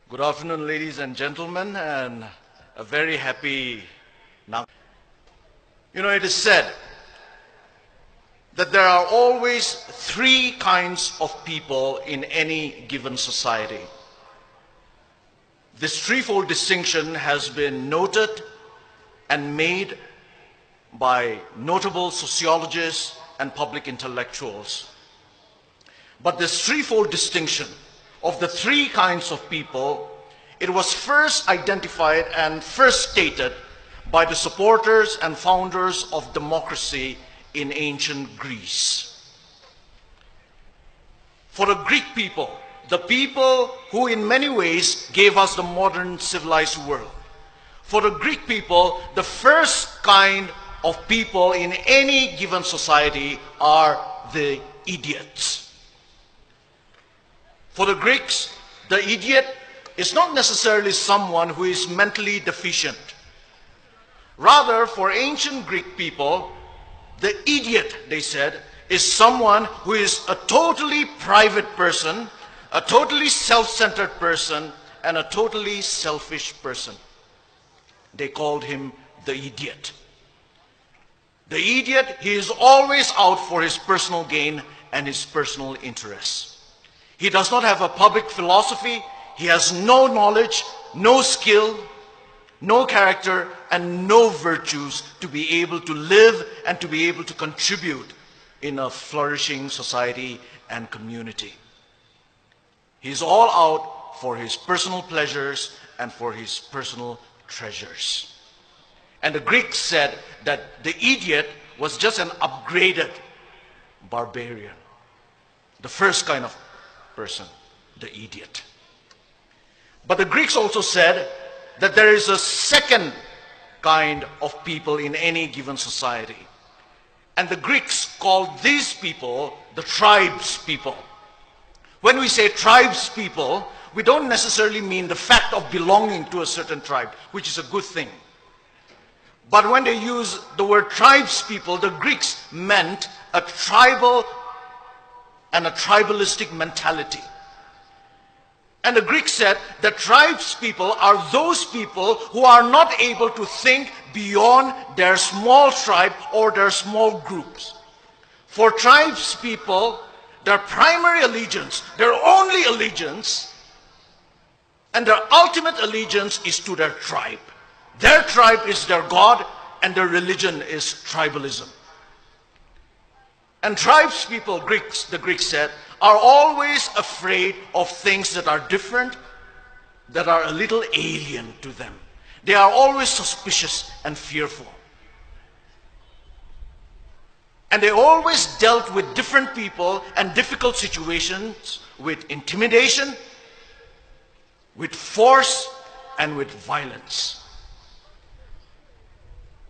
Good afternoon, ladies and gentlemen, and a very happy now. It is said that there are always three kinds of people in any given society. This threefold distinction has been noted and made by notable sociologists and public intellectuals. But this threefold distinction of the three kinds of people, it was first identified and first stated by the supporters and founders of democracy in ancient Greece. For the Greek people, the people who in many ways gave us the modern civilized world, for the Greek people, the first kind of people in any given society are the idiots. For the Greeks, the idiot is not necessarily someone who is mentally deficient. Rather, for ancient Greek people, the idiot, they said, is someone who is a totally private person, a totally self-centered person, and a totally selfish person. They called him the idiot. The idiot, he is always out for his personal gain and his personal interests. He does not have a public philosophy. He has no knowledge, no skill, no character, and no virtues to be able to live and to be able to contribute in a flourishing society and community. He's all out for his personal pleasures and for his personal treasures. And the Greeks said that the idiot was just an upgraded barbarian. The first kind of person, the idiot. But the Greeks also said that there is a second kind of people in any given society. And the Greeks called these people the tribes people. When we say tribes people, we don't necessarily mean the fact of belonging to a certain tribe, which is a good thing. But when they use the word tribes people, the Greeks meant a tribal and a tribalistic mentality. And the Greeks said that tribes people are those people who are not able to think beyond their small tribe or their small groups. For tribes people, their primary allegiance, their only allegiance, and their ultimate allegiance is to their tribe. Their tribe is their God, and their religion is tribalism. And tribes people, the Greeks said, are always afraid of things that are different, that are a little alien to them. They are always suspicious and fearful. And they always dealt with different people and difficult situations with intimidation, with force, and with violence.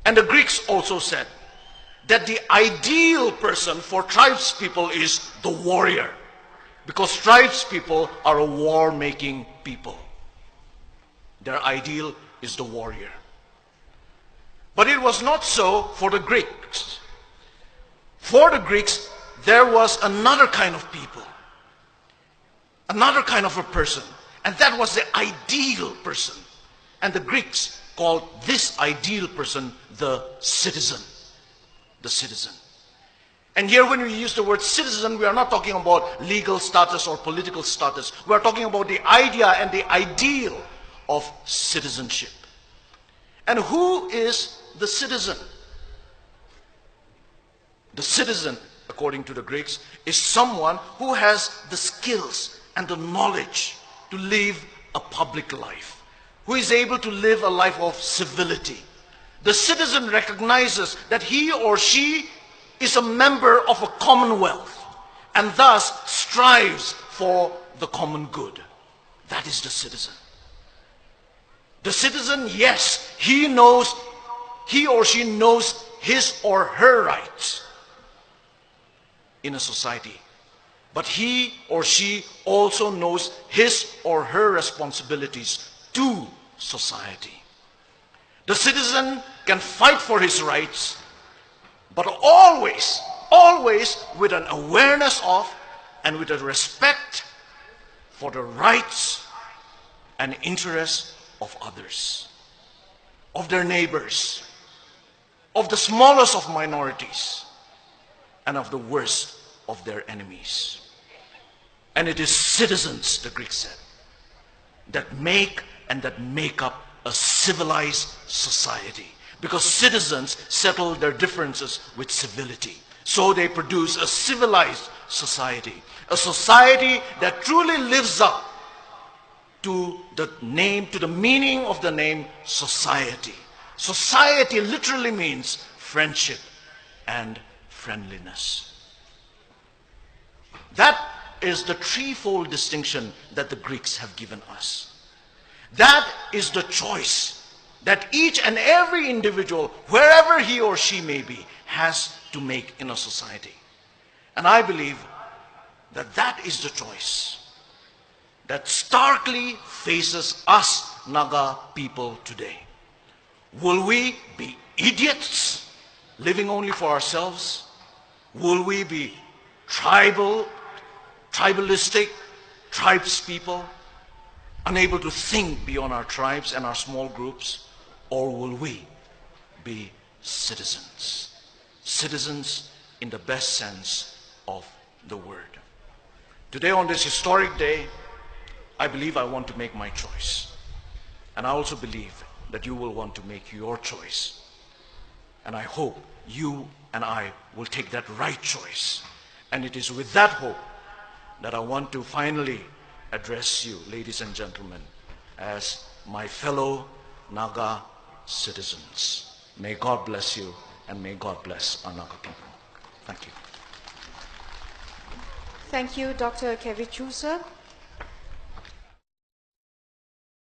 And the Greeks also said that the ideal person for tribes people is the warrior, because tribes people are a war-making people. Their ideal is the warrior. But it was not so for the Greeks. For the Greeks, there was another kind of people, another kind of a person, and that was the ideal person. And the Greeks called this ideal person the citizen. The citizen. And here when we use the word citizen, we are not talking about legal status or political status. We are talking about the idea and the ideal of citizenship. And who is the citizen? The citizen, according to the Greeks, is someone who has the skills and the knowledge to live a public life, who is able to live a life of civility. The citizen recognizes that he or she is a member of a commonwealth and thus strives for the common good. That is the citizen. The citizen, yes, he or she knows his or her rights in a society. But he or she also knows his or her responsibilities to society. The citizen can fight for his rights, but always with an awareness of and with a respect for the rights and interests of others, of their neighbors, of the smallest of minorities, and of the worst of their enemies. And it is citizens, the Greeks said, that make and that make up a civilized society. Because citizens settle their differences with civility. So they produce a civilized society. A society that truly lives up to the name, to the meaning of the name society. Society literally means friendship and friendliness. That is the threefold distinction that the Greeks have given us. That is the choice that each and every individual, wherever he or she may be, has to make in a society. And I believe that that is the choice that starkly faces us Naga people today. Will we be idiots, living only for ourselves? Will we be tribalistic, tribes people, unable to think beyond our tribes and our small groups? Or will we be citizens? Citizens in the best sense of the word. Today, on this historic day, I believe I want to make my choice. And I also believe that you will want to make your choice. And I hope you and I will take that right choice. And it is with that hope that I want to finally address you, ladies and gentlemen, as my fellow Naga citizens. May God bless you, and may God bless our Naga people. Thank you. Thank you, Dr. Kevichuse.